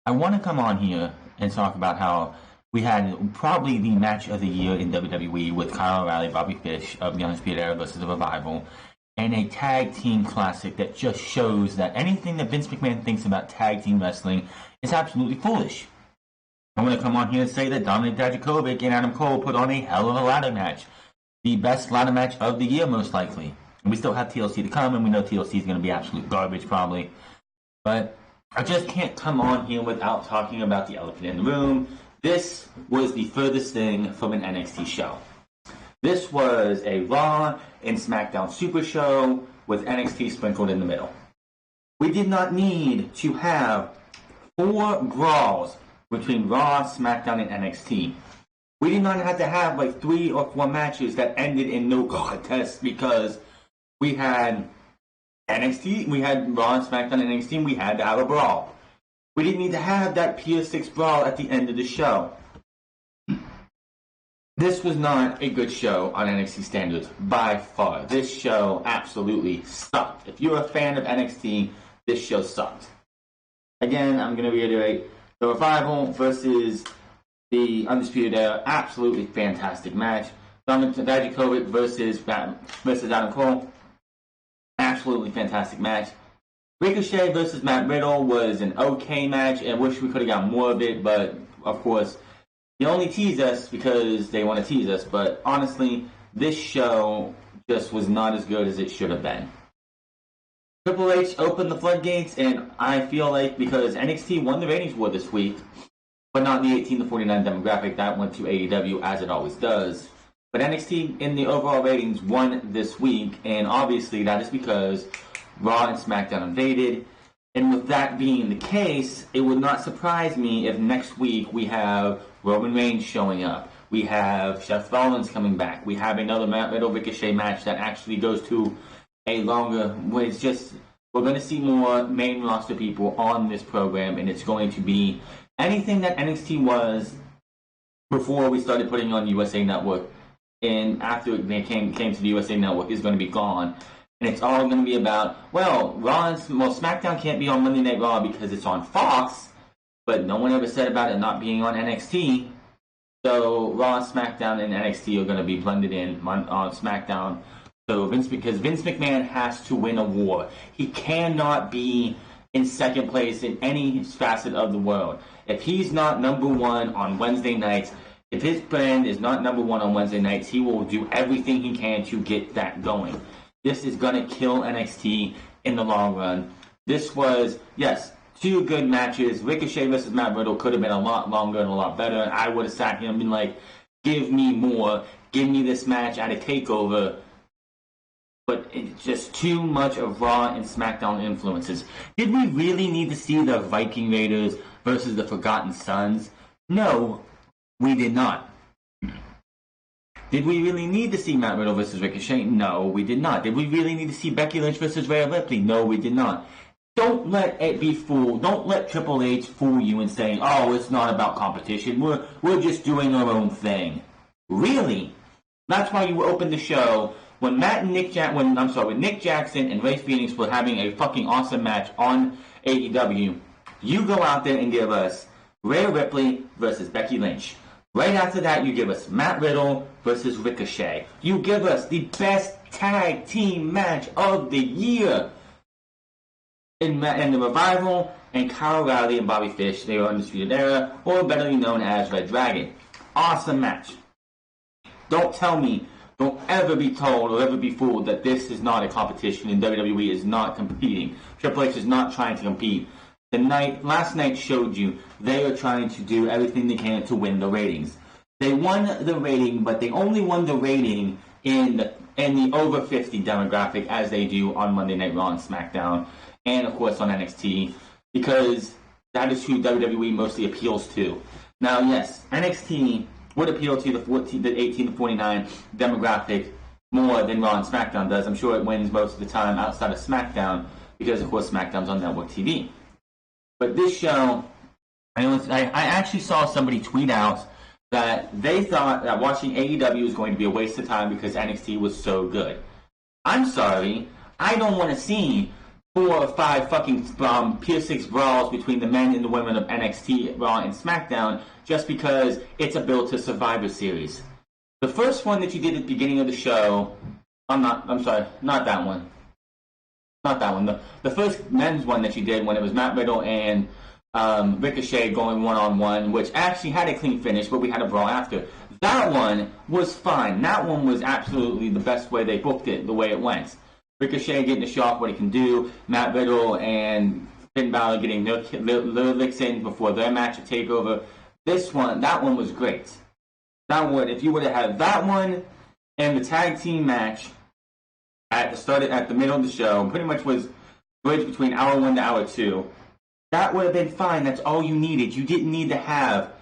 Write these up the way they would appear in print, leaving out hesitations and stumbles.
I want to come on here and talk about how we had probably the match of the year in WWE with Kyle O'Reilly, Bobby Fish of the Undisputed Era versus the Revival, and a tag team classic that just shows that anything that Vince McMahon thinks about tag team wrestling is absolutely foolish. I want to come on here and say that Dominik Dijakovic and Adam Cole put on a hell of a ladder match. The best ladder match of the year, most likely. And we still have TLC to come, and we know TLC is going to be absolute garbage, probably. But I just can't come on here without talking about the elephant in the room. This was the furthest thing from an NXT show. This was a Raw and Smackdown Super Show with NXT sprinkled in the middle. We did not need to have 4 brawls between Raw, SmackDown, and NXT. We did not have to have like 3 or 4 matches that ended in no contest because we had NXT, we had Raw and SmackDown and NXT, and we had to have a brawl. We didn't need to have that Pier 6 brawl at the end of the show. This was not a good show on NXT standards, by far. This show absolutely sucked. If you're a fan of NXT, this show sucked. Again, I'm going to reiterate, the Revival versus the Undisputed Era, absolutely fantastic match. Dominik Dijakovic versus Adam Cole, absolutely fantastic match. Ricochet versus Matt Riddle was an okay match, and I wish we could have got more of it, but of course, they only tease us because they want to tease us, but honestly, this show just was not as good as it should have been. Triple H opened the floodgates, and I feel like because NXT won the ratings war this week, but not the 18 to 49 demographic, that went to AEW as it always does. But NXT in the overall ratings won this week, and obviously that is because Raw and SmackDown invaded. And with that being the case, it would not surprise me if next week we have Roman Reigns showing up. We have Seth Rollins coming back. We have another Matt Riddle Ricochet match that actually goes to a longer, it's just, we're going to see more main roster people on this program, and it's going to be anything that NXT was before we started putting on USA Network, and after it came to the USA Network, is going to be gone. And it's all going to be about, SmackDown can't be on Monday Night Raw because it's on Fox, but no one ever said about it not being on NXT. So Raw, SmackDown, and NXT are going to be blended in on SmackDown. So because Vince McMahon has to win a war. He cannot be in second place in any facet of the world. If he's not number 1 on Wednesday nights, if his brand is not number 1 on Wednesday nights, he will do everything he can to get that going. This is going to kill NXT in the long run. This was, yes, 2 good matches. Ricochet versus Matt Riddle could have been a lot longer and a lot better. I would have sat here and been like, give me more. Give me this match at a TakeOver. But it's just too much of Raw and SmackDown influences. Did we really need to see the Viking Raiders versus the Forgotten Sons? No, we did not. Did we really need to see Matt Riddle versus Ricochet? No, we did not. Did we really need to see Becky Lynch versus Rhea Ripley? No, we did not. Don't let it be fooled. Don't let Triple H fool you in saying, oh, it's not about competition. We're just doing our own thing. Really? That's why you opened the show when Nick Jackson and Ray Phoenix were having a fucking awesome match on AEW. You go out there and give us Rhea Ripley versus Becky Lynch. Right after that, you give us Matt Riddle versus Ricochet. You give us the best tag team match of the year in the Revival and Kyle O'Reilly and Bobby Fish. They were Undisputed Era, or better known as Red Dragon. Awesome match. Don't tell me, don't ever be told or ever be fooled that this is not a competition and WWE is not competing. Triple H is not trying to compete. Last night showed you they are trying to do everything they can to win the ratings. They won the rating, but they only won the rating in the over 50 demographic as they do on Monday Night Raw and SmackDown, and of course on NXT, because that is who WWE mostly appeals to. Now, yes, NXT would appeal to the 18 to 49 demographic more than Raw and SmackDown does. I'm sure it wins most of the time outside of SmackDown because, of course, SmackDown's on network TV. But this show, I actually saw somebody tweet out that they thought that watching AEW was going to be a waste of time because NXT was so good. I'm sorry, I don't want to see 4 or 5 fucking Pier 6 brawls between the men and the women of NXT, RAW and Smackdown just because it's a build to Survivor Series. The first one that you did at the beginning of the show, I'm sorry, not that one. Not that one. The first men's one that you did when it was Matt Riddle and Ricochet going one-on-one, which actually had a clean finish, but we had a brawl after. That one was fine. That one was absolutely the best way they booked it, the way it went. Ricochet getting to show off what he can do, Matt Riddle and Finn Balor getting their licks in before their match at TakeOver. That one was great. If you would have had that one and the tag team match at the middle of the show, pretty much was bridge between hour 1 to hour 2, that would have been fine. That's all you needed. You didn't need to have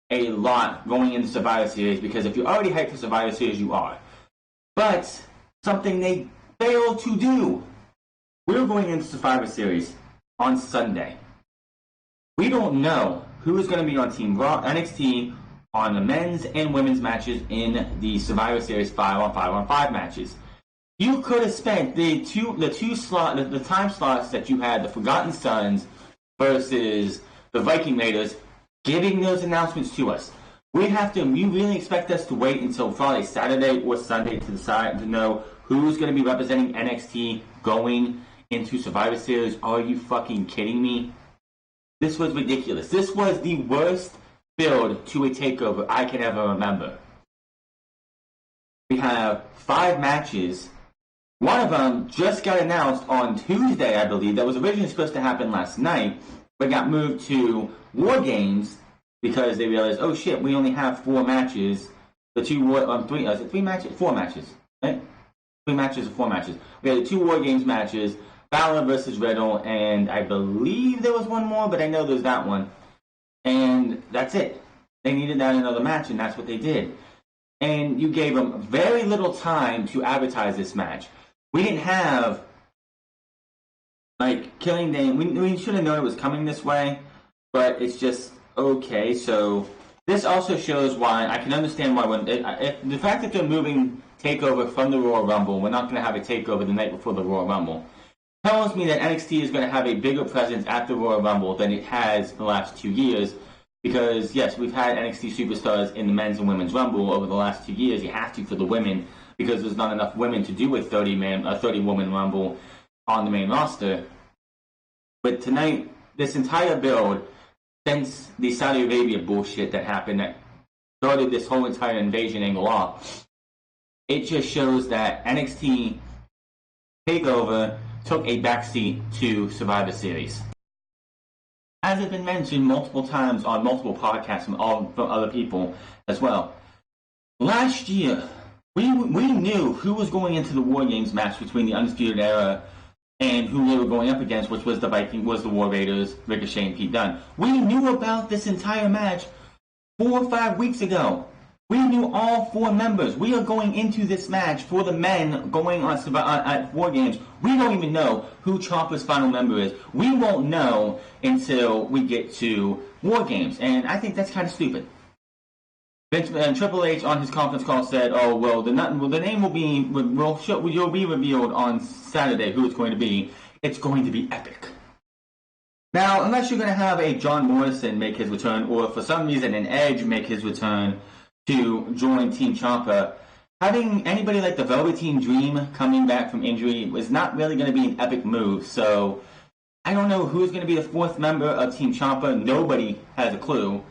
a lot going into Survivor Series, because if you're already hyped for Survivor Series, you are. But something they failed to do. We're going into Survivor Series on Sunday. We don't know who is going to be on Team Raw, NXT, on the men's and women's matches in the Survivor Series 5-on-5-on-5 matches. You could have spent the time slots that you had, the Forgotten Sons versus the Viking Raiders, giving those announcements to us. You really expect us to wait until Friday, Saturday, or Sunday to decide to know who's going to be representing NXT going into Survivor Series? Are you fucking kidding me? This was ridiculous. This was the worst build to a takeover I can ever remember. We have 5 matches. One of them just got announced on Tuesday, I believe. That was originally supposed to happen last night, but got moved to War Games because they realized, oh shit, we only have 4 matches. Three matches? 4 matches, right? 3 matches or 4 matches. We had the 2 War Games matches, Balor versus Riddle, and I believe there was one more, but I know there's that one. And that's it. They needed that in another match, and that's what they did. And you gave them very little time to advertise this match. We didn't have, Killing Dane. We should have known it was coming this way, but it's just, okay. So this also shows why, I can understand why the fact that they're moving TakeOver from the Royal Rumble, we're not going to have a TakeOver the night before the Royal Rumble, tells me that NXT is going to have a bigger presence at the Royal Rumble than it has in the last 2 years. Because, yes, we've had NXT superstars in the men's and women's Rumble over the last 2 years. You have to for the women, because there's not enough women to do a 30-woman Rumble on the main roster. But tonight, this entire build, since the Saudi Arabia bullshit that happened that started this whole entire invasion angle off, it just shows that NXT TakeOver took a backseat to Survivor Series. As has been mentioned multiple times on multiple podcasts from other people as well, last year we knew who was going into the War Games match between the Undisputed Era and who they were going up against, which was the War Raiders, Ricochet, and Pete Dunne. We knew about this entire match 4 or 5 weeks ago. We knew all 4 members. We are going into this match for the men going on at War Games. We don't even know who Ciampa's final member is. We won't know until we get to War Games, and I think that's kind of stupid. Vince and Triple H on his conference call said, "Oh well, the name will be revealed on Saturday. Who it's going to be? It's going to be epic." Now, unless you're going to have a John Morrison make his return, or for some reason an Edge make his return to join Team Ciampa, having anybody like the Velveteen Dream coming back from injury was not really going to be an epic move. So I don't know who's going to be the 4th member of Team Ciampa. Nobody has a clue.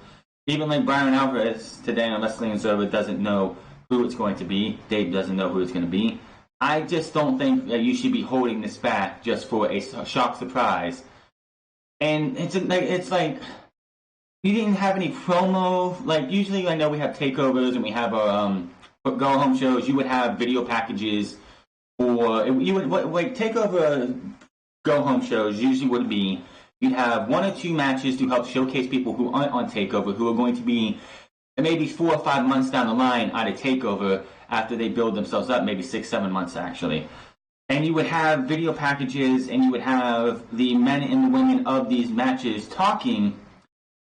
Even like Brian Alvarez today on Wrestling Observer doesn't know who it's going to be. Dave doesn't know who it's going to be. I just don't think that you should be holding this back just for a shock surprise. And it's like you didn't have any promo. Like usually, I know we have takeovers and we have our go home shows. You would have video packages, or you would takeover go home shows. Usually would be you'd have 1 or 2 matches to help showcase people who aren't on takeover, who are going to be maybe 4 or 5 months down the line at a takeover after they build themselves up, maybe 6-7 months actually. And you would have video packages, and you would have the men and the women of these matches talking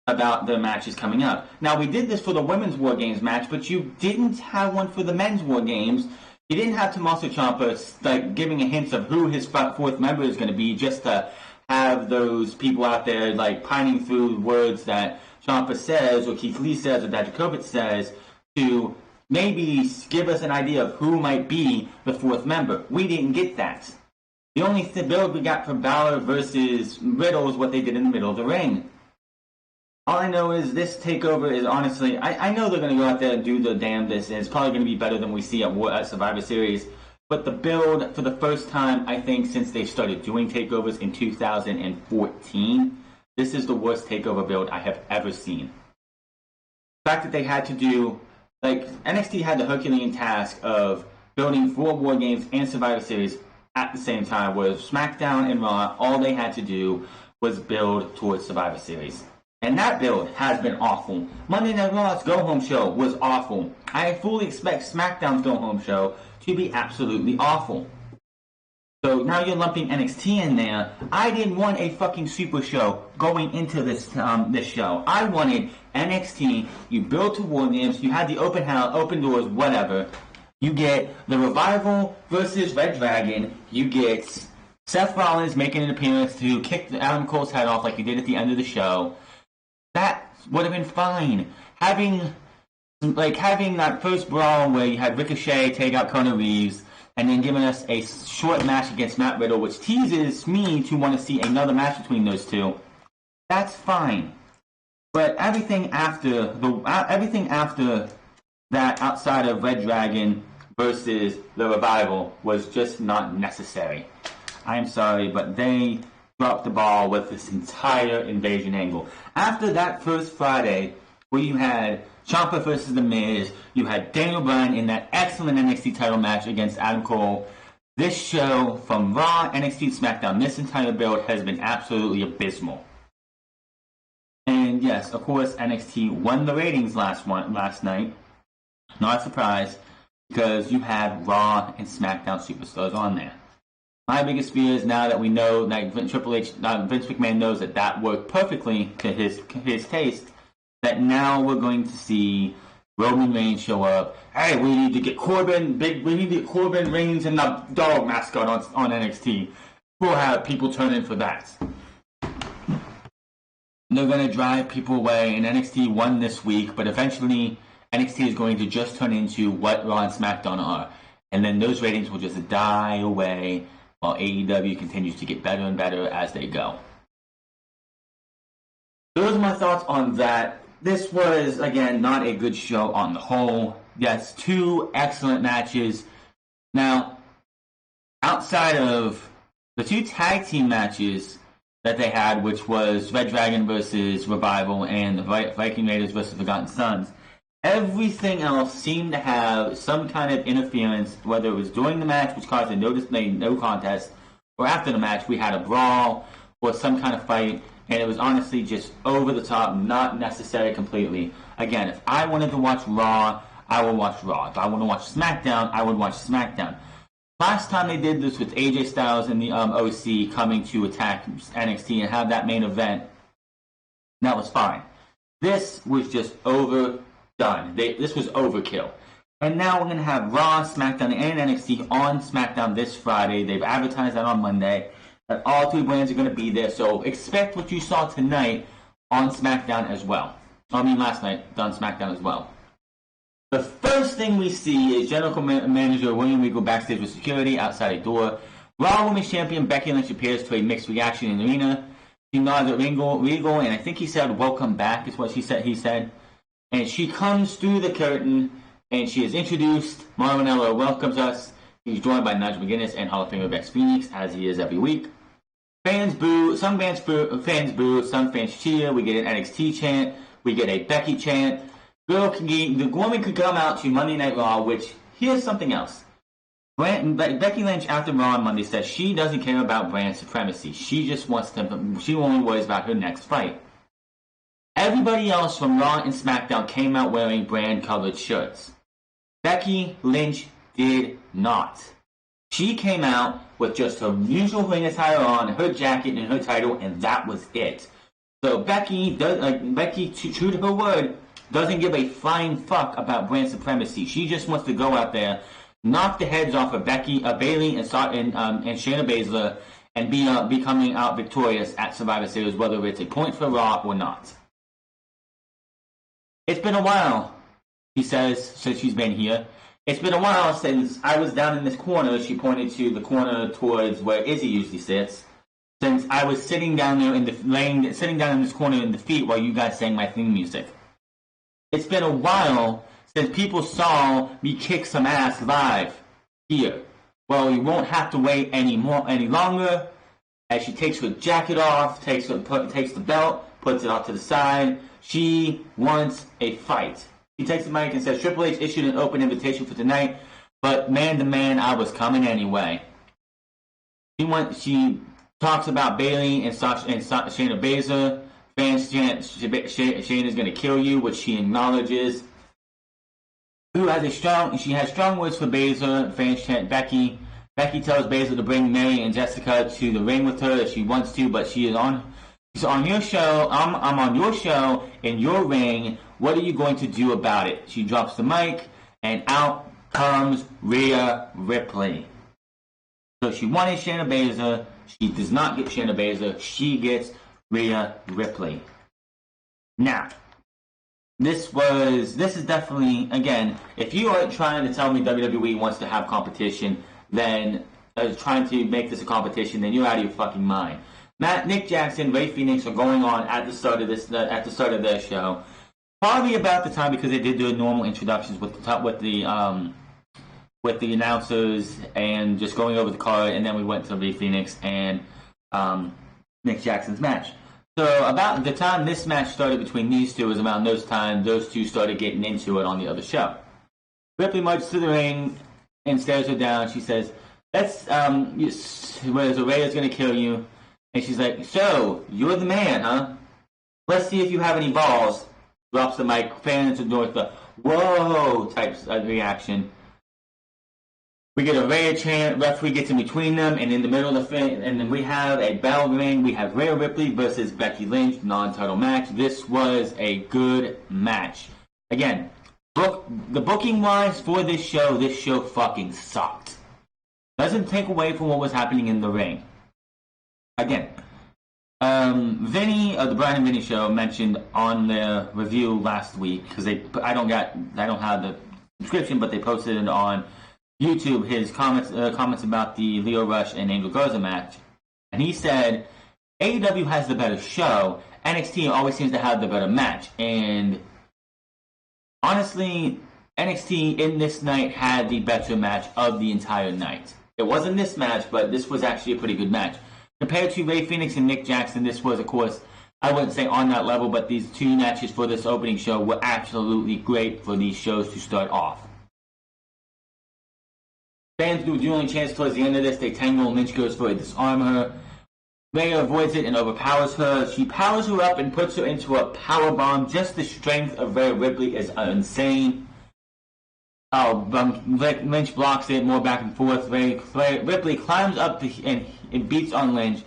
about the matches coming up. Now, we did this for the women's War Games match, but you didn't have one for the men's War Games He didn't have Tommaso Ciampa like giving a hint of who his fourth member is going to be, just to have those people out there like pining through words that Ciampa says or Keith Lee says or Dijakovic says to maybe give us an idea of who might be the fourth member. We didn't get that. The only build we got for Balor versus Riddle is what they did in the middle of the ring. All I know is this takeover is honestly, I know they're going to go out there and do the damnedest, and it's probably going to be better than we see at Survivor Series. But the build, for the first time, I think, since they started doing takeovers in 2014, this is the worst takeover build I have ever seen. The fact that they had to do, like, NXT had the Herculean task of building 4 War Games and Survivor Series at the same time, whereas SmackDown and Raw, all they had to do was build towards Survivor Series. And that build has been awful. Monday Night Raw's go-home show was awful. I fully expect SmackDown's go-home show to be absolutely awful. So now you're lumping NXT in there. I didn't want a fucking super show going into this show. I wanted NXT. You build to War Games. You had the open house, open doors, whatever. You get the Revival versus Red Dragon. You get Seth Rollins making an appearance to kick Adam Cole's head off like he did at the end of the show. That would have been fine. Having that first brawl where you had Ricochet take out Conor Reeves, and then giving us a short match against Matt Riddle, which teases me to want to see another match between those two. That's fine. But everything after that, outside of Red Dragon versus the Revival, was just not necessary. I am sorry, but they dropped the ball with this entire invasion angle. After that first Friday, where you had Ciampa versus The Miz, you had Daniel Bryan in that excellent NXT title match against Adam Cole, this show, from Raw, NXT, SmackDown, this entire build has been absolutely abysmal. And yes, of course, NXT won the ratings last night. Not a surprise, because you had Raw and SmackDown superstars on there. My biggest fear is, now that we know that Vince McMahon knows that worked perfectly to his taste, that now we're going to see Roman Reigns show up. Hey, we need to get Corbin Reigns and the dog mascot on NXT. We'll have people turn in for that. They're going to drive people away, and NXT won this week, but eventually NXT is going to just turn into what Raw and SmackDown are. And then those ratings will just die away, while AEW continues to get better and better as they go. Those are my thoughts on that. This was, again, not a good show on the whole. Yes, 2 excellent matches. Now, outside of the 2 tag team matches that they had, which was Red Dragon versus Revival and the Viking Raiders versus Forgotten Sons, everything else seemed to have some kind of interference, whether it was during the match, which caused a no contest, or after the match, we had a brawl or some kind of fight, and it was honestly just over the top, not necessary completely. Again, if I wanted to watch Raw, I would watch Raw. If I want to watch SmackDown, I would watch SmackDown. Last time they did this with AJ Styles and the OC coming to attack NXT and have that main event, that was fine. This was just overdone. This was overkill. And now we're going to have Raw, SmackDown, and NXT on SmackDown this Friday. They've advertised that on Monday. That all 3 brands are going to be there. So expect what you saw tonight on SmackDown as well. Last night on SmackDown as well. The first thing we see is General Manager William Regal backstage with security outside a door. Raw Women's Champion Becky Lynch appears to a mixed reaction in the arena. She nods at Regal, and I think he said, "Welcome back," is what he said. And she comes through the curtain, and she is introduced. Marvinello welcomes us. He's joined by Nigel McGuinness and Hall of Famer Bex Phoenix, as he is every week. Fans boo. Some fans boo. Some fans cheer. We get an NXT chant. We get a Becky chant. The woman could come out to Monday Night Raw, which, here's something else. Becky Lynch, after Raw on Monday, said she doesn't care about brand supremacy. She just she only worries about her next fight. Everybody else from Raw and SmackDown came out wearing brand-colored shirts. Becky Lynch did not. She came out with just her usual ring attire on, her jacket and her title, and that was it. So Becky, true to her word, doesn't give a flying fuck about brand supremacy. She just wants to go out there knock the heads off of Bayley and Shayna Baszler and be coming out victorious at Survivor Series, whether it's a point for Raw or not. It's been a while, she says, since she's been here. It's been a while since I was down in this corner. She pointed to the corner towards where Izzy usually sits. Since I was sitting down there sitting down in this corner in the feet while you guys sang my theme music. It's been a while since people saw me kick some ass live here. Well, you won't have to wait any longer. As she takes her jacket off, takes the belt, puts it off to the side. She wants a fight. She takes the mic and says, Triple H issued an open invitation for tonight, but man to man, I was coming anyway. She talks about Bayley and Shayna Baszler. Fans chant, Shayna's going to kill you, which she acknowledges. She has strong words for Baszler. Fans chant Becky. Becky tells Baszler to bring Mary and Jessica to the ring with her if she wants to, but she's on your show. I'm on your show in your ring. What are you going to do about it? She drops the mic, and out comes Rhea Ripley. So she wanted Shayna Baszler. She does not get Shayna Baszler. She gets Rhea Ripley. Now, this is definitely, again, if you are trying to tell me WWE wants to have competition, then trying to make this a competition, then you're out of your fucking mind. Nick Jackson, Ray Phoenix are going on at the start of their show. Probably about the time, because they did do normal introductions with the announcers and just going over the card, and then we went to Ray Phoenix and Nick Jackson's match. So about the time this match started between these two is around those two started getting into it on the other show. Ripley marches to the ring and stares her down. She says, Rhea's going to kill you. And she's like, so, you're the man, huh? Let's see if you have any balls. Drops the mic, fans ignores the whoa type reaction. We get a Rhea chant, referee gets in between them, and in the middle of the thing, and then we have a bell ring. We have Rhea Ripley versus Becky Lynch, non-title match. This was a good match. Again, the booking-wise for this show fucking sucked. Doesn't take away from what was happening in the ring. Again, Vinny of the Brian and Vinny Show mentioned on their review last week, because I don't have the subscription, but they posted it on YouTube, his comments about the Lio Rush and Angel Garza match, and he said AEW has the better show. NXT always seems to have the better match, and honestly, NXT in this night had the better match of the entire night. It wasn't this match, but this was actually a pretty good match. Compared to Ray Phoenix and Nick Jackson, this was, of course, I wouldn't say on that level, but these two matches for this opening show were absolutely great for these shows to start off. Fans do dueling chants towards the end of this. They tangle, and Lynch goes for it, disarm her. Rhea avoids it and overpowers her. She powers her up and puts her into a powerbomb. Just the strength of Rhea Ripley is insane. Lynch blocks it, more back and forth. Ripley climbs up and beats on Lynch.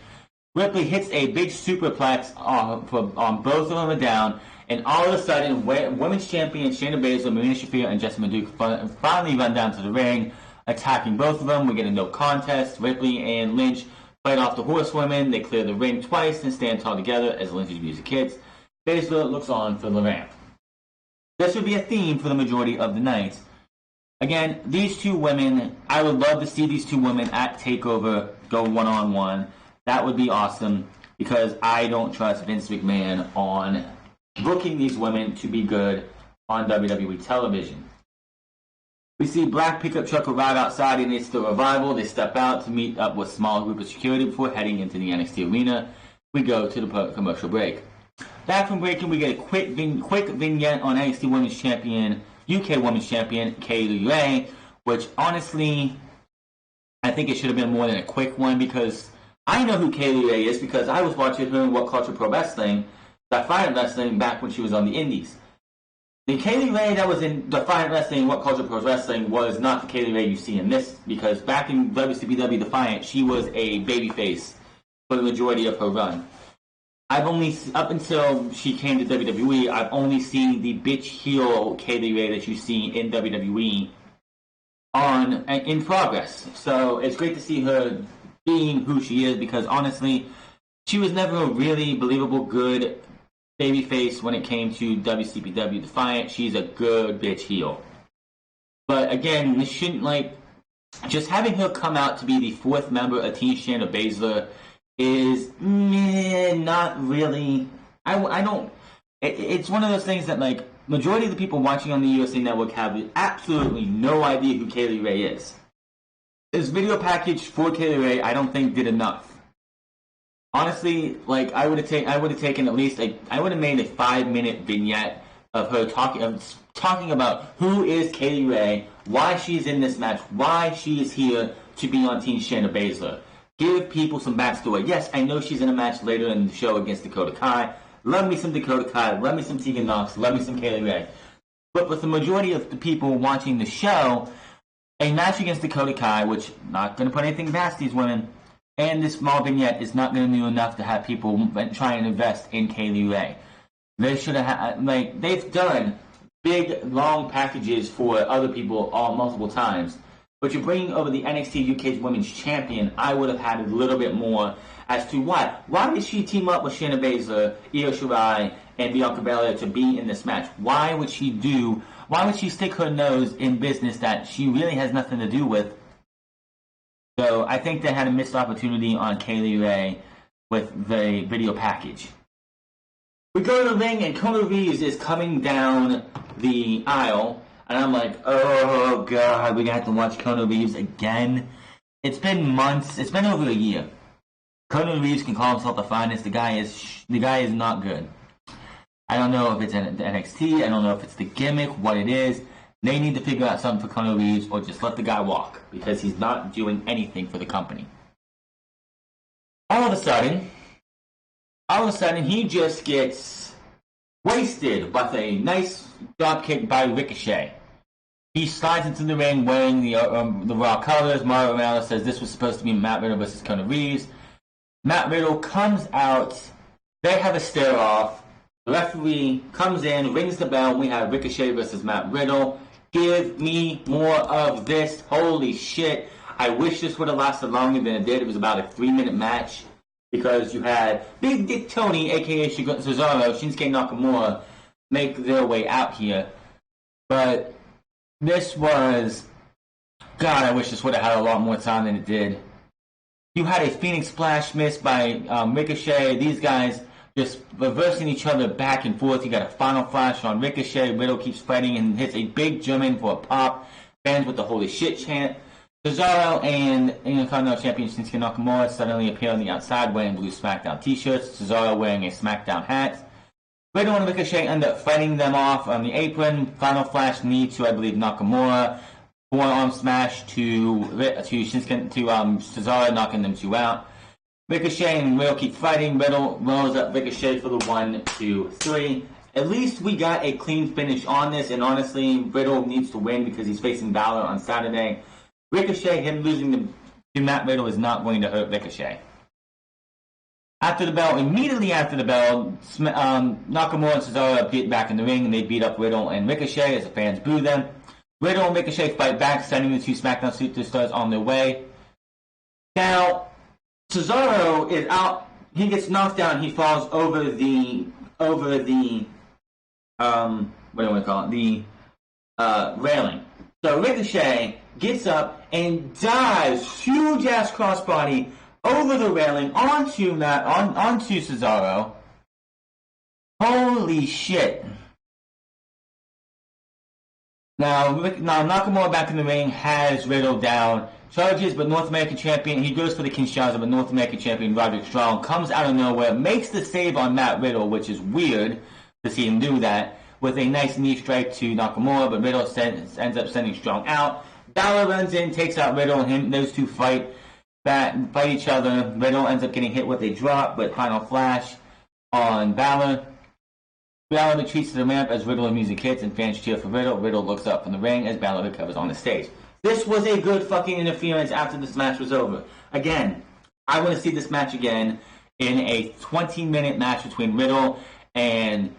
Ripley hits a big superplex on both of them down, and all of a sudden, Women's Champion Shayna Baszler, Marina Shafir, and Jessamine Duke finally run down to the ring, attacking both of them. We get a no contest. Ripley and Lynch fight off the horsewomen. They clear the ring twice and stand tall together as Lynch's music hits. Baszler looks on for the ramp. This would be a theme for the majority of the night. Again, these two women, I would love to see these two women at TakeOver go one-on-one. That would be awesome, because I don't trust Vince McMahon on booking these women to be good on WWE television. We see black pickup truck arrive outside, and it's the Revival. They step out to meet up with a small group of security before heading into the NXT arena. We go to the commercial break. Back from breaking, we get a quick vignette on NXT Women's Champion, UK Women's Champion, Kaylee Ray, which honestly, I think it should have been more than a quick one, because I know who Kaylee Ray is, because I was watching her in What Culture Pro Wrestling, Defiant Wrestling, back when she was on the Indies. The Kaylee Ray that was in Defiant Wrestling, What Culture Pro Wrestling, was not the Kaylee Ray you see in this, because back in WCW Defiant, she was a babyface for the majority of her run. I've only, up until she came to WWE, I've only seen the bitch heel Kaylee Ray that you see in WWE in progress. So it's great to see her being who she is, because honestly, she was never a really believable good babyface when it came to WCPW Defiant. She's a good bitch heel. But again, this shouldn't, like, just having her come out to be the fourth member of Team Shayna Baszler is not really. I don't. It's one of those things that, like, majority of the people watching on the USA Network have absolutely no idea who Kaylee Ray is. This video package for Kaylee Ray, I don't think did enough. Honestly, like, I would have taken at least I would have made a 5-minute vignette of her talking about who is Kaylee Ray, why she's in this match, why she is here to be on Team Shayna Baszler. Give people some backstory. Yes, I know she's in a match later in the show against Dakota Kai. Love me some Dakota Kai, love me some Tegan Nox, love me some Kaylee Ray. But with the majority of the people watching the show, a match against Dakota Kai, which, not going to put anything past these women, and this small vignette is not going to do enough to have people try and invest in Kaylee Ray. They should have they've done big, long packages for other people multiple times. But you're bringing over the NXT UK's Women's Champion. I would have had a little bit more as to why. Why did she team up with Shayna Baszler, Io Shirai, and Bianca Belair to be in this match? Why would she stick her nose in business that she really has nothing to do with? So I think they had a missed opportunity on Kaylee Ray with the video package. We go to the ring and Kona Reeves is coming down the aisle, and I'm like, oh god, we're gonna have to watch Kona Reeves again. It's been months. It's been over a year. Kona Reeves can call himself the finest. The guy is not good. I don't know if it's NXT. I don't know if it's the gimmick, what it is. They need to figure out something for Kona Reeves, or just let the guy walk, because he's not doing anything for the company. All of a sudden, he just gets wasted with a nice drop kick by Ricochet. He slides into the ring wearing the Raw colors. Mauro Ranallo says this was supposed to be Matt Riddle versus Kona Reeves. Matt Riddle comes out. They have a stare-off. The referee comes in, rings the bell. We have Ricochet versus Matt Riddle. Give me more of this. Holy shit. I wish this would have lasted longer than it did. It was about a 3-minute match, because you had Big Dick Tony, a.k.a. Cesaro, Shinsuke Nakamura, make their way out here. But this was... God, I wish this would have had a lot more time than it did. You had a Phoenix Splash miss by Ricochet. These guys just reversing each other back and forth. You got a final flash on Ricochet. Riddle keeps fighting and hits a big German for a pop. Fans with the holy shit chant. Cesaro and Intercontinental Champion Shinsuke Nakamura suddenly appear on the outside wearing blue SmackDown t-shirts. Cesaro wearing a SmackDown hat. Riddle and Ricochet end up fighting them off on the apron. Final flash knee to, I believe, Nakamura. Forearm smash to Cesaro, knocking them two out. Ricochet and Riddle keep fighting. Riddle rolls up Ricochet for the 1, 2, 3. At least we got a clean finish on this, and honestly, Riddle needs to win because he's facing Balor on Saturday. Ricochet, him losing to Matt Riddle is not going to hurt Ricochet. Immediately after the bell, Nakamura and Cesaro get back in the ring, and they beat up Riddle and Ricochet as the fans boo them. Riddle and Ricochet fight back, sending the two SmackDown superstars on their way. Now, Cesaro is out. He gets knocked down. He falls over the railing. So Ricochet gets up and dives, huge ass crossbody over the railing onto Cesaro. Holy shit! Now Nakamura back in the ring has Riddle down. Charges, but North American Champion, he goes for the Kinshasa, but North American Champion Roderick Strong comes out of nowhere, makes the save on Matt Riddle, which is weird to see him do that, with a nice knee strike to Nakamura, but Riddle ends up sending Strong out. Balor runs in, takes out Riddle, and those two fight each other. Riddle ends up getting hit with a drop, but final flash on Balor. Balor retreats to the ramp as Riddle and music hits, and fans cheer for Riddle. Riddle looks up from the ring as Balor recovers on the stage. This was a good fucking interference after this match was over. Again, I want to see this match again in a 20-minute match between Riddle and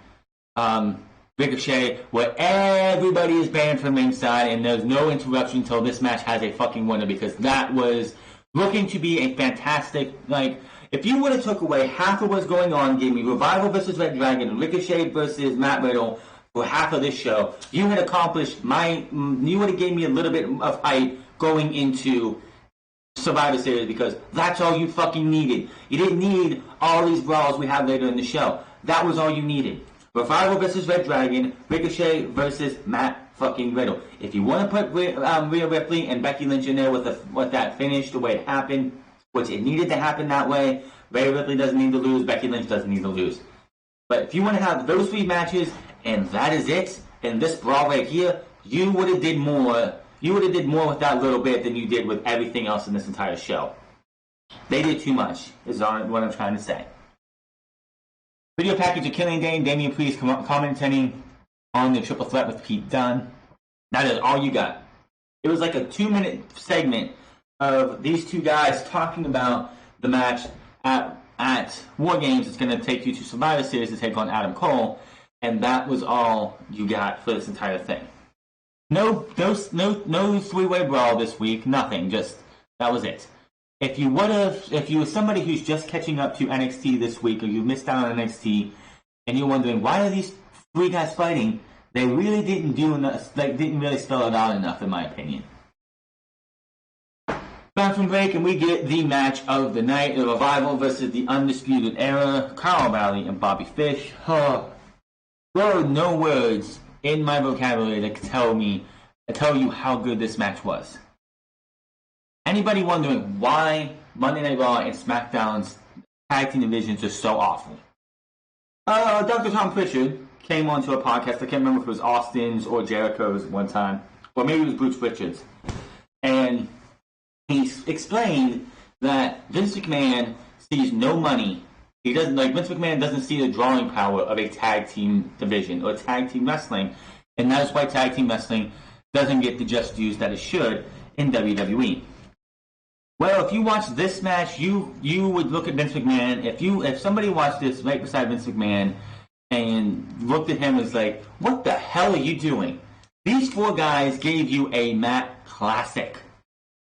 Ricochet, where everybody is banned from ringside and there's no interruption until this match has a fucking winner, because that was looking to be a fantastic, like, if you would have took away half of what's going on, gave me Revival versus Red Dragon and Ricochet versus Matt Riddle for half of this show, you had accomplished you would have gave me a little bit of hype going into Survivor Series, because that's all you fucking needed. You didn't need all these brawls we have later in the show. That was all you needed. Revival versus Red Dragon, Ricochet versus Matt fucking Riddle. If you want to put Rhea Ripley and Becky Lynch in there with that finish the way it happened, which it needed to happen that way, Rhea Ripley doesn't need to lose, Becky Lynch doesn't need to lose. But if you want to have those 3 matches and that is it, and this brawl right here, you would have did more. You would have did more with that little bit than you did with everything else in this entire show. They did too much, is what I'm trying to say. Video package of Killing Dane, Damian Priest commentating on the triple threat with Pete Dunne. That is all you got. It was like a 2-minute segment of these two guys talking about the match at War Games. It's going to take you to Survivor Series to take on Adam Cole, and that was all you got for this entire thing. No 3-way brawl this week. Nothing. Just that was it. If you were somebody who's just catching up to NXT this week, or you missed out on NXT, and you're wondering why are these 3 guys fighting, they really didn't do enough. They didn't really spell it out enough, in my opinion. Back from break, and we get the match of the night: the Revival versus the Undisputed Era, Kyle O'Reilly and Bobby Fish. There are no words in my vocabulary that can tell you how good this match was. Anybody wondering why Monday Night Raw and SmackDown's tag team divisions are so awful? Dr. Tom Pritchard came onto a podcast. I can't remember if it was Austin's or Jericho's one time, or maybe it was Bruce Richards, and he explained that Vince McMahon sees no money. He doesn't Vince McMahon doesn't see the drawing power of a tag team division or tag team wrestling, and that is why tag team wrestling doesn't get the just dues that it should in WWE. Well, if you watch this match, you would look at Vince McMahon. If somebody watched this right beside Vince McMahon and looked at him as like, what the hell are you doing? These 4 guys gave you a Matt classic.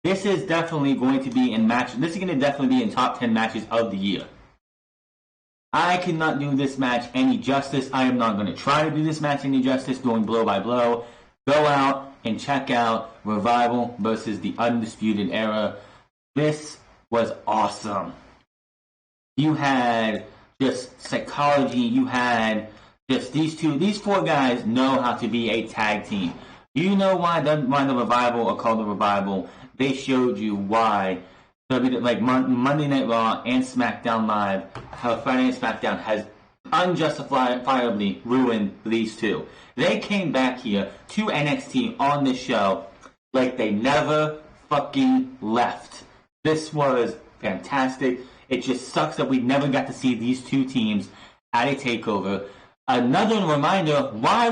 This is definitely going to be in match. This is going to definitely be in top 10 matches of the year. I cannot do this match any justice. I am not going to try to do this match any justice, going blow by blow. Go out and check out Revival versus the Undisputed Era. This was awesome. You had just psychology. You had just these 4 guys know how to be a tag team. You know why the Revival are called the Revival. They showed you why. Like Monday Night Raw and SmackDown Live, how Friday Night SmackDown has unjustifiably ruined these 2. They came back here to NXT on this show like they never fucking left. This was fantastic. It just sucks that we never got to see these 2 teams at a takeover. Another reminder why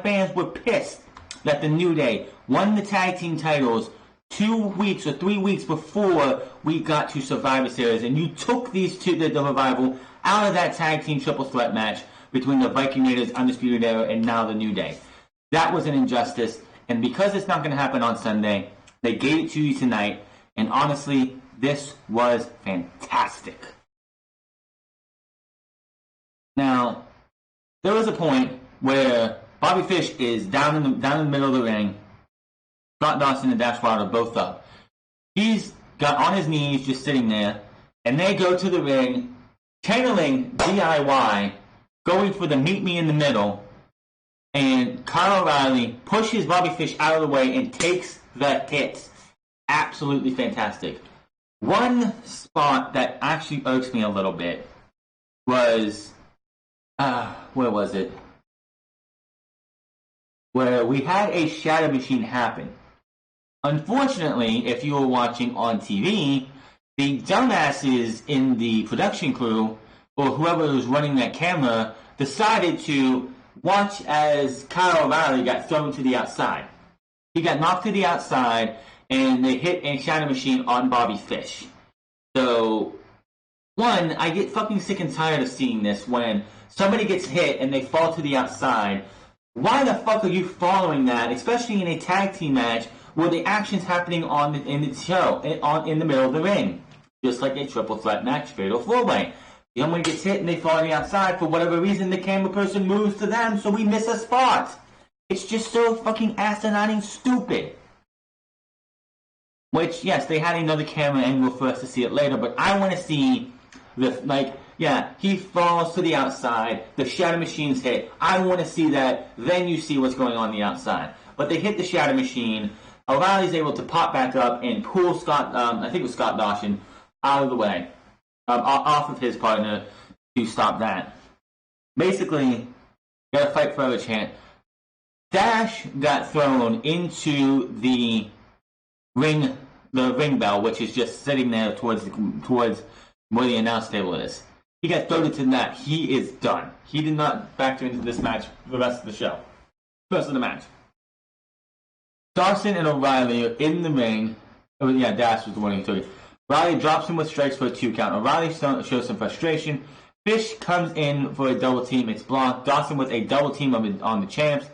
fans were pissed that the New Day won the tag team titles 2 weeks or 3 weeks before we got to Survivor Series, and you took these 2, the Revival, out of that tag team triple threat match between the Viking Raiders, Undisputed Era, and now the New Day. That was an injustice, and because it's not going to happen on Sunday, they gave it to you tonight. And honestly, this was fantastic. Now, there was a point where Bobby Fish is down in the middle of the ring. Scott Dawson and Dash Wilder both up. He's got on his knees, just sitting there, and they go to the ring, channeling DIY, going for the meet me in the middle, and Kyle O'Reilly pushes Bobby Fish out of the way and takes the hit. Absolutely fantastic. One spot that actually irks me a little bit was, where was it? Where we had a shadow machine happen. Unfortunately, if you were watching on TV, the dumbasses in the production crew, or whoever was running that camera, decided to watch as Kyle O'Reilly got thrown to the outside. He got knocked to the outside, and they hit a shadow machine on Bobby Fish. So, one, I get fucking sick and tired of seeing this when somebody gets hit and they fall to the outside. Why the fuck are you following that, especially in a tag team match where the action's happening in the show, in the middle of the ring? Just like a triple threat match, fatal 4-way. Someone gets hit and they fall on the outside. For whatever reason, the camera person moves to them, so we miss a spot. It's just so fucking asinine and stupid. Which, yes, they had another camera angle for us to see it later, but I want to see he falls to the outside, the Shatter Machine's hit. I want to see that, then you see what's going on the outside. But they hit the Shatter Machine. O'Reilly's able to pop back up and pull I think it was Scott Dawson, out of the way, off of his partner to stop that. Basically, gotta fight forever chant. Dash got thrown into the ring bell, which is just sitting there towards where the announce table is. He got thrown into that. He is done. He did not factor into this match for the rest of the show. The rest of the match. Dawson and O'Reilly are in the ring. Oh, yeah, Dash was the one who took it. O'Reilly drops him with strikes for a 2 count. O'Reilly shows some frustration. Fish comes in for a double team. It's blocked. Dawson with a double team on the champs.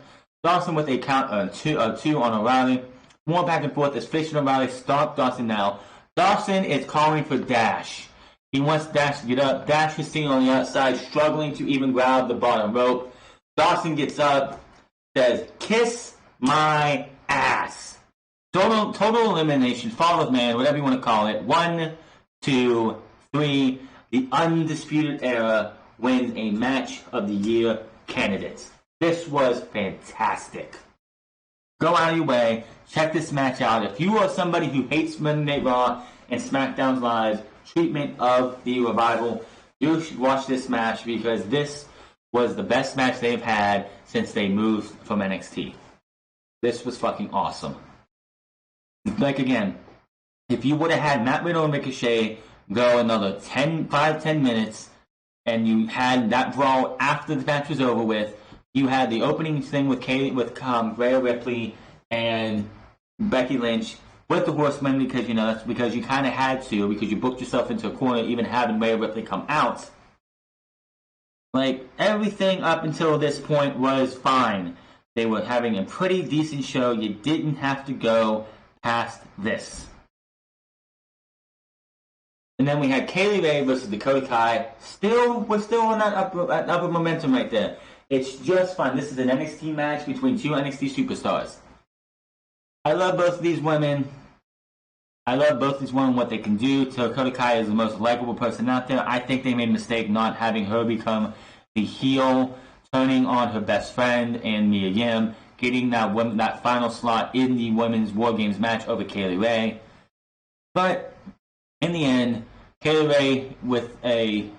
Dawson with a count two on O'Reilly. More back and forth as Fish and O'Reilly stop Dawson now. Dawson is calling for Dash. He wants Dash to get up. Dash is sitting on the outside, struggling to even grab the bottom rope. Dawson gets up, says, "Kiss my ass." Total elimination, fall of man, whatever you want to call it. 1, 2, 3. The Undisputed Era wins a Match of the Year candidate. This was fantastic. Go out of your way. Check this match out. If you are somebody who hates Monday Night Raw and SmackDown Live's treatment of the Revival, you should watch this match because this was the best match they've had since they moved from NXT. This was fucking awesome. Like, again, if you would have had Matt Riddle and Ricochet go another 5-10 minutes and you had that brawl after the match was over with, you had the opening thing with Rhea Ripley and Becky Lynch with the Horsemen because, that's because you kind of had to, because you booked yourself into a corner, even having Rhea Ripley come out. Like, everything up until this point was fine. They were having a pretty decent show. You didn't have to go past this. And then we had Kaylee Ray versus Dakota Kai. We're still on that upper momentum right there. It's just fun. This is an NXT match between two NXT superstars. I love both of these women. What they can do. Dakota Kai is the most likable person out there. I think they made a mistake not having her become the heel, turning on her best friend and Mia Yim, getting that final slot in the Women's War Games match over Kaylee Ray. But in the end, Kaylee Ray with a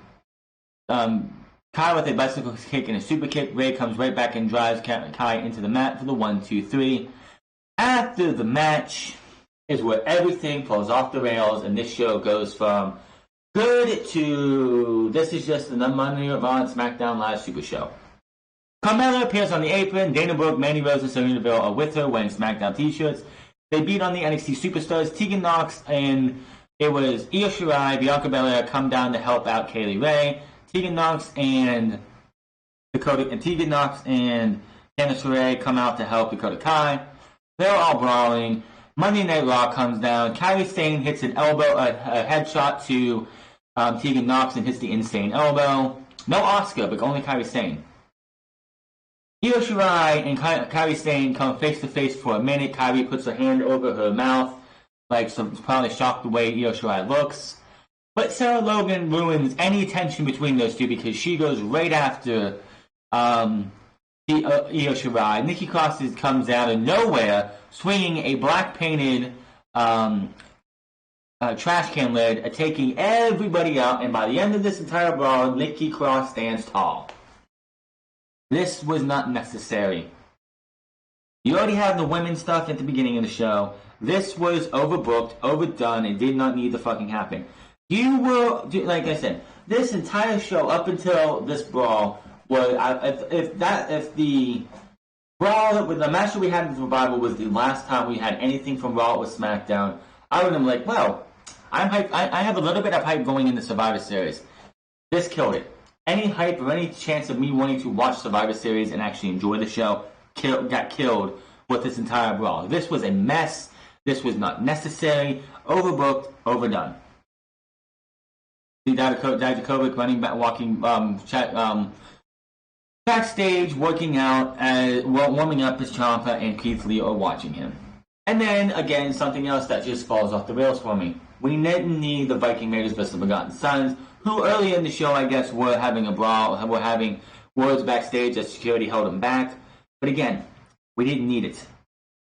Kai with a bicycle kick and a super kick. Ray comes right back and drives Kai into the mat for the 1-2-3. After the match is where everything falls off the rails, and this show goes from good to this is just the Monday Night Raw and SmackDown Live Super Show. Carmella appears on the apron. Dana Brooke, Mandy Rose, and Sonya Deville are with her wearing SmackDown t-shirts. They beat on the NXT superstars Tegan Nox, and it was Io Shirai, Bianca Belair come down to help out Kaylee Ray. Tegan Nox and Candice LeRae come out to help Dakota Kai. They're all brawling. Monday Night Raw comes down. Kairi Sane hits a headshot to Tegan Nox and hits the insane elbow. No Asuka, but only Kairi Sane. Io Shirai and Kairi Sane come face to face for a minute. Kairi puts her hand over her mouth, probably shocked the way Io Shirai looks. But Sarah Logan ruins any tension between those two because she goes right after Io Shirai. Nikki Cross comes out of nowhere, swinging a black-painted trash can lid, taking everybody out. And by the end of this entire brawl, Nikki Cross stands tall. This was not necessary. You already have the women's stuff at the beginning of the show. This was overbooked, overdone, and did not need to fucking happen. You were, like I said, this entire show up until this brawl was, if the brawl, with the match that we had in the Revival was the last time we had anything from Raw or SmackDown, I would have been like, well, I'm hyped. I have a little bit of hype going into Survivor Series. This killed it. Any hype or any chance of me wanting to watch Survivor Series and actually enjoy the show, got killed with this entire brawl. This was a mess. This was not necessary. Overbooked, overdone. Dijakovic running back, walking, backstage, working out, warming up as Ciampa and Keith Lee are watching him. And then, again, something else that just falls off the rails for me. We didn't need the Viking Raiders versus the Forgotten Sons, who early in the show, I guess, were having a brawl, were having words backstage as security held them back. But again, we didn't need it.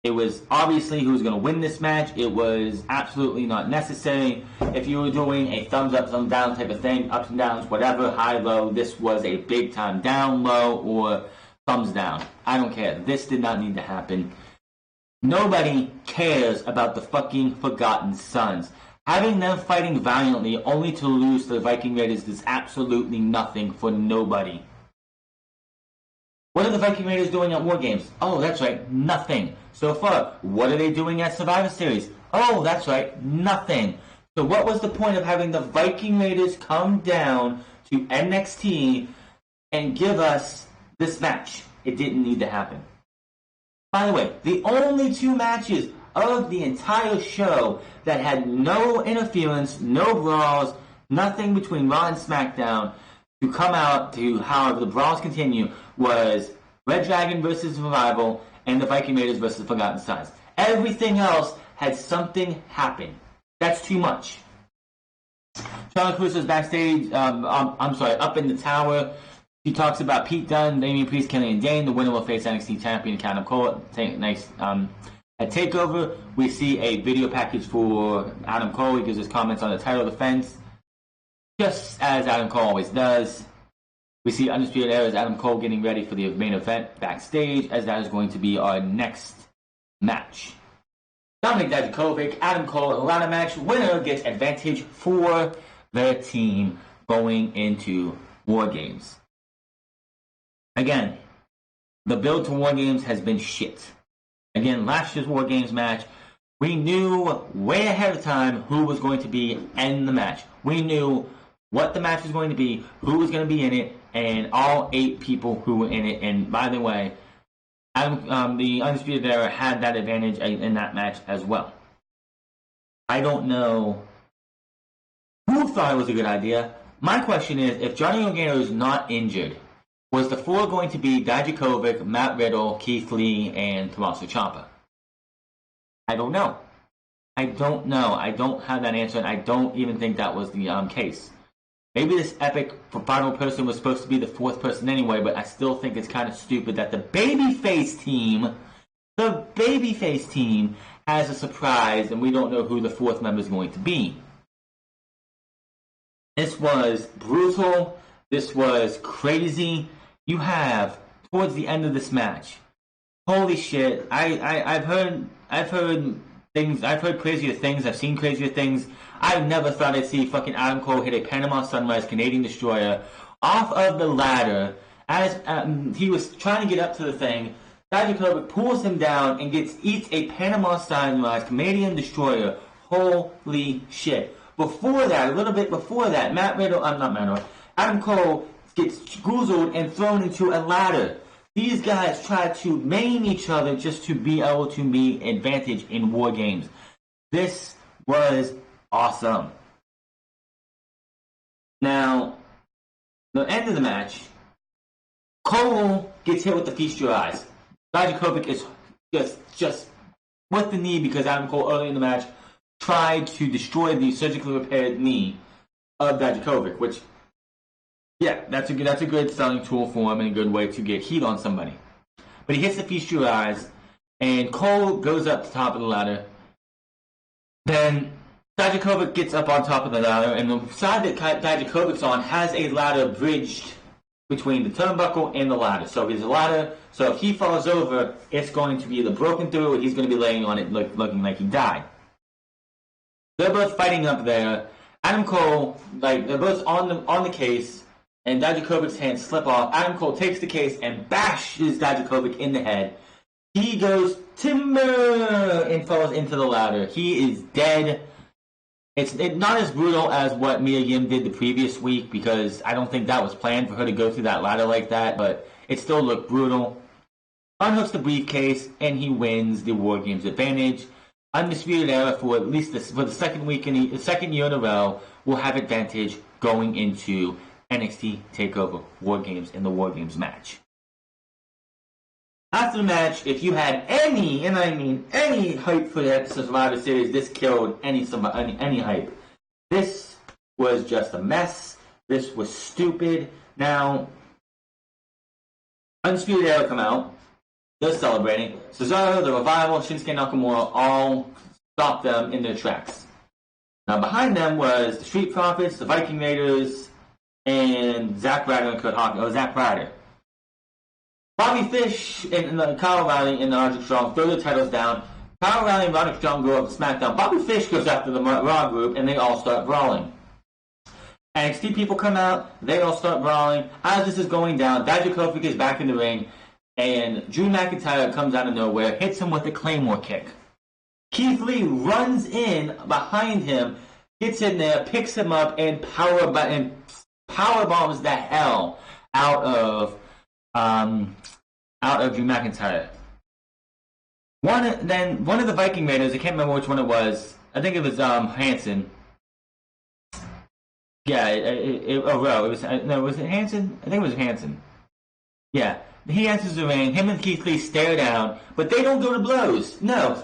It was obviously who was going to win this match. It was absolutely not necessary. If you were doing a thumbs up, thumbs down type of thing, ups and downs, whatever, high, low, this was a big time down, low, or thumbs down. I don't care. This did not need to happen. Nobody cares about the fucking Forgotten Sons. Having them fighting valiantly only to lose to the Viking Raiders is absolutely nothing for nobody. What are the Viking Raiders doing at War Games? Oh, that's right, nothing. So far, what are they doing at Survivor Series? Oh, that's right, nothing. So what was the point of having the Viking Raiders come down to NXT and give us this match? It didn't need to happen. By the way, the only two matches of the entire show that had no interference, no brawls, nothing between Raw and SmackDown to come out to, however, the brawls continue, was Red Dragon versus Revival and the Viking Raiders versus Forgotten Sons. Everything else had something happen. That's too much. Charlotte Cruz was backstage, up in the tower. She talks about Pete Dunne, Damian Priest, Killian Dane. The winner will face NXT champion Adam Cole. At TakeOver, we see a video package for Adam Cole. He gives his comments on the title defense, just as Adam Cole always does. We see Undisputed Era's Adam Cole getting ready for the main event backstage, as that is going to be our next match. Dominic Dijakovic, Adam Cole, a ladder match. Winner gets advantage for their team going into War Games. Again, the build to War Games has been shit. Again, last year's War Games match, we knew way ahead of time who was going to be in the match. We knew what the match was going to be, who was going to be in it, and all 8 people who were in it. And by the way, the Undisputed Era had that advantage in that match as well. I don't know who thought it was a good idea. My question is, if Johnny Gargano is not injured, was the 4 going to be Dijakovic, Matt Riddle, Keith Lee, and Tommaso Ciampa? I don't know. I don't have that answer, and I don't even think that was the case. Maybe this epic final person was supposed to be the 4th person anyway, but I still think it's kind of stupid that the babyface team has a surprise, and we don't know who the 4th member is going to be. This was brutal. This was crazy. You have, towards the end of this match, holy shit, I've heard things, I've heard crazier things, I've seen crazier things. I never thought I'd see fucking Adam Cole hit a Panama Sunrise Canadian Destroyer off of the ladder as he was trying to get up to the thing. Dijakovic pulls him down and eats a Panama Sunrise Canadian Destroyer. Holy shit. Before that, a little bit before that, Adam Cole gets goozled and thrown into a ladder. These guys tried to maim each other just to be able to be advantage in War Games. This was awesome. Now, the end of the match, Cole gets hit with the Feast Your Eyes. Dijakovic is just with the knee because Adam Cole early in the match tried to destroy the surgically repaired knee of Dijakovic, which, yeah, that's a good selling tool for him and a good way to get heat on somebody. But he hits the Feast Your Eyes, and Cole goes up the top of the ladder. Then Dijakovic gets up on top of the ladder, and the side that Dijakovic's on has a ladder bridged between the turnbuckle and the ladder. So there's a ladder, so if he falls over, it's going to be either broken through or he's going to be laying on it looking like he died. They're both fighting up there. Adam Cole, they're both on the case, and Dijakovic's hands slip off. Adam Cole takes the case and bashes Dijakovic in the head. He goes timber and falls into the ladder. He is dead. It's not as brutal as what Mia Yim did the previous week because I don't think that was planned for her to go through that ladder like that, but it still looked brutal. unhooks the briefcase, and he wins the War Games advantage. Undisputed Era, for at least for the second year in a row, will have advantage going into NXT TakeOver War Games in the War Games match. After the match, if you had any, and I mean any hype for that Survivor Series, this killed any hype. This was just a mess. This was stupid. Now, Undisputed Era come out. They're celebrating. Cesaro, The Revival, Shinsuke Nakamura all stopped them in their tracks. Now, behind them was the Street Profits, the Viking Raiders, and Zack Ryder and Kurt Hawkins. Zack Ryder. Bobby Fish and Kyle O'Reilly and Roderick Strong throw their titles down. Kyle O'Reilly and Roderick Strong go up to SmackDown. Bobby Fish goes after the Raw group, and they all start brawling. NXT people come out. They all start brawling. As this is going down, Dijakovic is back in the ring, and Drew McIntyre comes out of nowhere, hits him with a Claymore kick. Keith Lee runs in behind him, gets in there, picks him up, and power bombs the hell out of Drew McIntyre. One of the Viking Raiders, I can't remember which one it was. I think it was Hanson. Yeah, was it Hanson? I think it was Hanson. Yeah, he enters the ring. Him and Keith Lee stare down, but they don't go to blows. No,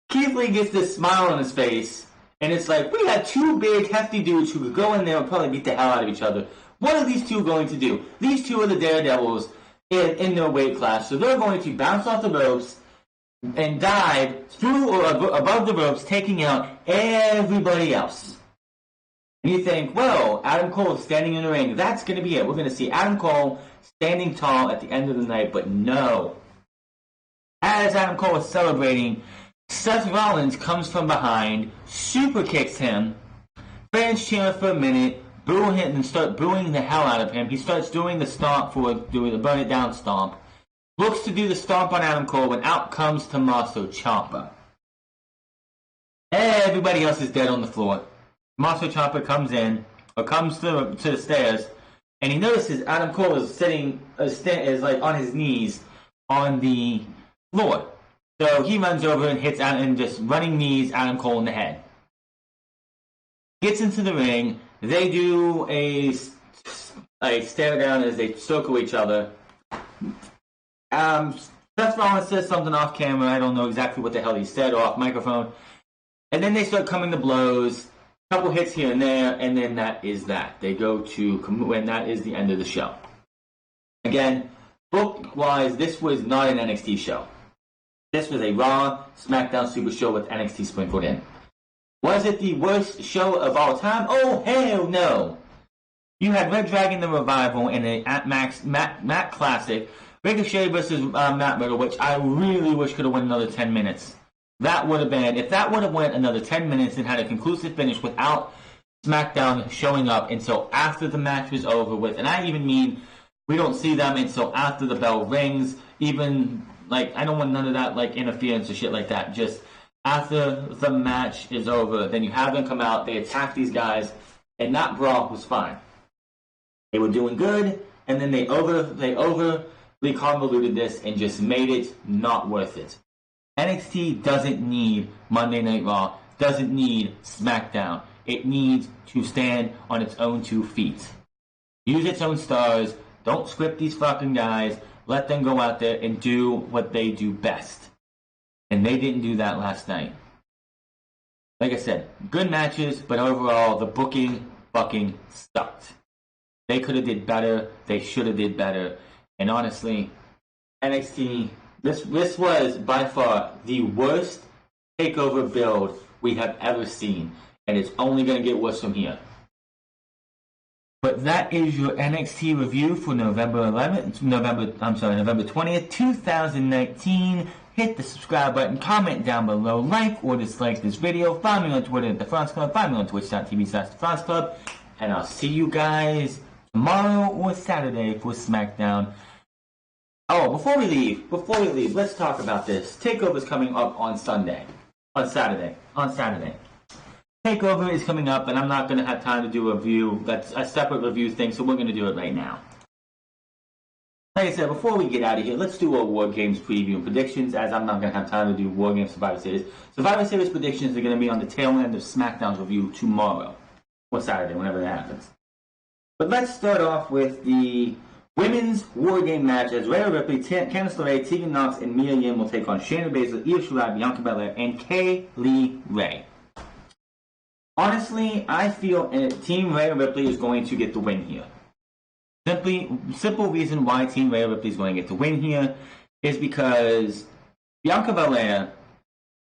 Keith Lee gets this smile on his face, and it's like, we got two big, hefty dudes who could go in there and probably beat the hell out of each other. What are these two going to do? These two are the Daredevils in their weight class, so they're going to bounce off the ropes and dive through or above the ropes, taking out everybody else. And you think, well, Adam Cole is standing in the ring. That's going to be it. We're going to see Adam Cole standing tall at the end of the night. But no. As Adam Cole is celebrating, Seth Rollins comes from behind, super kicks him. Fans cheer for a minute, boo him, and start booing the hell out of him. He starts doing the stomp doing the burn it down stomp. Looks to do the stomp on Adam Cole when out comes Tommaso Ciampa. Everybody else is dead on the floor. Tommaso Ciampa comes to the stairs, and he notices Adam Cole is is like on his knees on the floor. So he runs over and hits Adam, and just running knees Adam Cole in the head. Gets into the ring. They do a stare down as they circle each other. Seth Rollins says something off camera. I don't know exactly what the hell he said off microphone. And then they start coming to blows. Couple hits here and there, and then that is that. They go to, and that is the end of the show. Again, book-wise, this was not an NXT show. This was a Raw SmackDown Super Show with NXT sprinkled in. Was it the worst show of all time? Oh, hell no! You had Red Dragon The Revival in a Matt Classic, Ricochet versus Matt Riddle, which I really wish could have won another 10 minutes. That would have been, if that would have went another 10 minutes and had a conclusive finish without SmackDown showing up until after the match was over with, and I even mean we don't see them until after the bell rings, even, like, I don't want none of that, like, interference or shit like that, just after the match is over, then you have them come out, they attack these guys, and that brawl was fine. They were doing good, and then they overly convoluted this and just made it not worth it. NXT doesn't need Monday Night Raw, doesn't need SmackDown. It needs to stand on its own 2 feet. Use its own stars. Don't script these fucking guys. Let them go out there and do what they do best. And they didn't do that last night. Like I said, good matches, but overall, the booking fucking sucked. They could have did better. They should have did better. And honestly, NXT... This was by far the worst takeover build we have ever seen, and it's only going to get worse from here. But that is your NXT review for November 20th, 2019. Hit the subscribe button, comment down below, like or dislike this video. Find me on Twitter at The France Club. Find me on twitch.tv/The France Club. And I'll see you guys tomorrow or Saturday for SmackDown. Oh, before we leave, let's talk about this. TakeOver is coming up on Saturday. TakeOver is coming up, and I'm not going to have time to do a review. That's a separate review thing, so we're going to do it right now. Like I said, before we get out of here, let's do a War Games preview and predictions, as I'm not going to have time to do War Games Survivor Series. Survivor Series predictions are going to be on the tail end of SmackDown's review tomorrow, or Saturday, whenever that happens. But let's start off with the Women's War Game match, as Rhea Ripley, Candice LeRae, Tegan Nox, and Mia Yim will take on Shayna Baszler, Io Shirai, Bianca Belair, and Kay Lee Ray. Honestly, I feel Team Rhea Ripley is going to get the win here. Simple reason why Team Rhea Ripley is going to get the win here is because Bianca Belair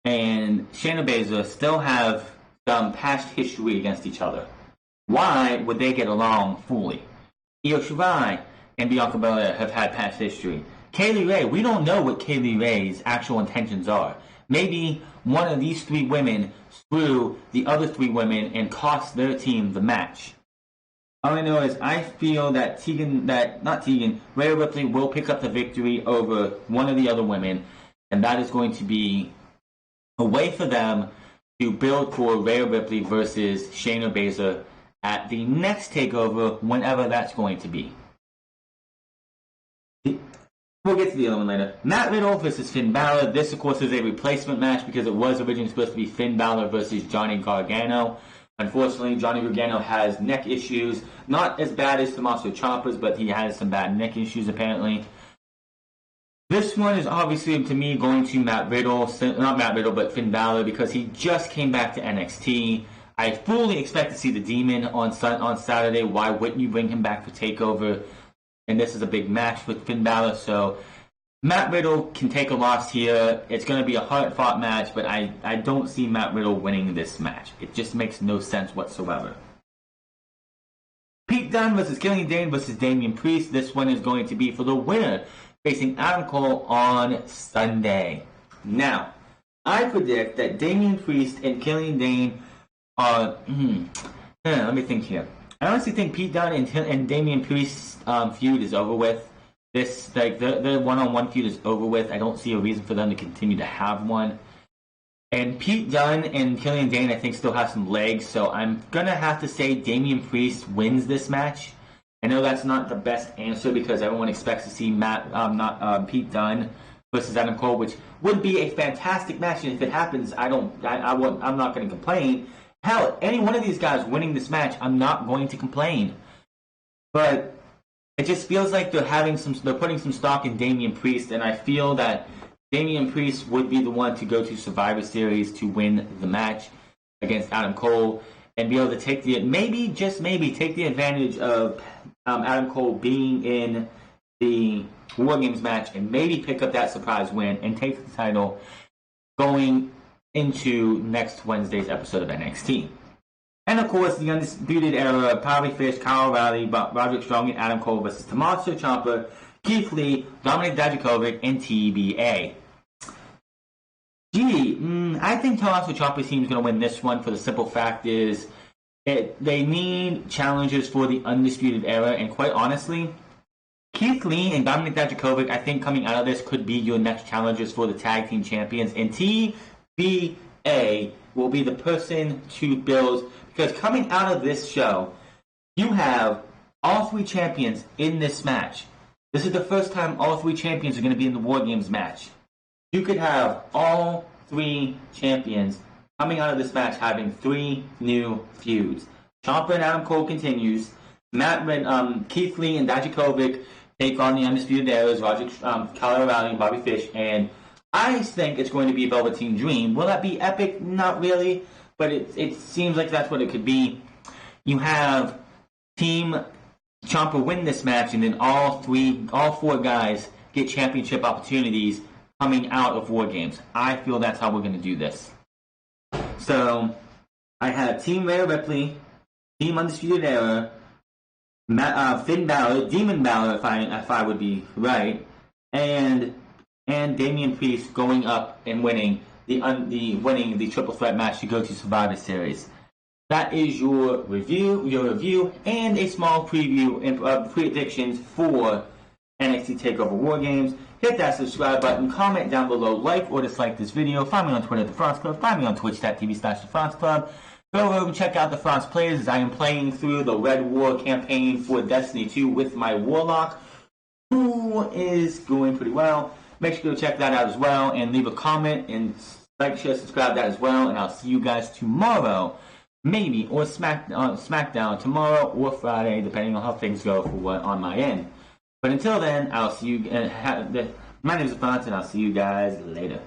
and Shayna Baszler still have some past history against each other. Why would they get along fully? Io Shirai and Bianca Belair have had past history. Kay Lee Ray, we don't know what Kay Lee Ray's actual intentions are. Maybe one of these three women screw the other three women and cost their team the match. All I know is I feel that Rhea Ripley will pick up the victory over one of the other women, and that is going to be a way for them to build for Rhea Ripley versus Shayna Baszler at the next takeover, whenever that's going to be. We'll get to the other one later. Matt Riddle versus Finn Balor. This, of course, is a replacement match because it was originally supposed to be Finn Balor versus Johnny Gargano. Unfortunately, Johnny Gargano has neck issues. Not as bad as Tommaso Ciampa's, but he has some bad neck issues, apparently. This one is obviously, to me, going to Matt Riddle. Not Matt Riddle, but Finn Balor, because he just came back to NXT. I fully expect to see the Demon on Saturday. Why wouldn't you bring him back for TakeOver? And this is a big match with Finn Balor, so Matt Riddle can take a loss here. It's going to be a hard-fought match, but I don't see Matt Riddle winning this match. It just makes no sense whatsoever. Pete Dunne versus Killian Dane versus Damian Priest. This one is going to be for the winner, facing Adam Cole on Sunday. Now, I predict that Damian Priest and Killian Dane are... let me think here. I honestly think Pete Dunne and Damian Priest's feud is over with. Their one-on-one feud is over with. I don't see a reason for them to continue to have one. And Pete Dunne and Killian Dane, I think, still have some legs, so I'm gonna have to say Damian Priest wins this match. I know that's not the best answer because everyone expects to see Pete Dunne versus Adam Cole, which would be a fantastic match. And if it happens, I'm not going to complain. Hell, any one of these guys winning this match, I'm not going to complain. But it just feels like they're putting some stock in Damian Priest, and I feel that Damian Priest would be the one to go to Survivor Series to win the match against Adam Cole and be able to take just maybe take the advantage of Adam Cole being in the War Games match and maybe pick up that surprise win and take the title going into next Wednesday's episode of NXT. And of course, the Undisputed Era, Bobby Fish, Kyle O'Reilly, Roderick Strong, and Adam Cole versus Tommaso Ciampa, Keith Lee, Dominik Dijakovic, and TBA. I think Tommaso Ciampa's team is going to win this one for the simple fact is they need challengers for the Undisputed Era, and quite honestly, Keith Lee and Dominik Dijakovic, I think coming out of this could be your next challengers for the Tag Team Champions, and TBA will be the person to build, because coming out of this show, you have all three champions in this match. This is the first time all three champions are going to be in the War Games match. You could have all three champions coming out of this match having three new feuds. Ciampa and Adam Cole continues. Keith Lee and Dijakovic take on the Undisputed Eras, Kyle O'Reilly and Bobby Fish, and I think it's going to be Velveteen Dream. Will that be epic? Not really, but it seems like that's what it could be. You have Team Ciampa win this match, and then all four guys get championship opportunities coming out of War Games. I feel that's how we're going to do this. So, I have Team Rhea Ripley, Team Undisputed Era, Finn Balor, Demon Balor, if I would be right, and Damian Priest going up and winning the triple threat match to go to Survivor Series. That is your review, and a small preview and predictions for NXT TakeOver War Games. Hit that subscribe button, comment down below, like or dislike this video. Find me on Twitter at The France Club. Find me on twitch.tv/The France Club. Go over and check out The France Players as I am playing through the Red War campaign for Destiny 2 with my Warlock. Who is going pretty well. Make sure to go check that out as well and leave a comment and like, share, subscribe that as well. And I'll see you guys tomorrow, maybe, or SmackDown tomorrow or Friday, depending on how things go for what on my end. But until then, I'll see you. My name is Wasnt, and I'll see you guys later.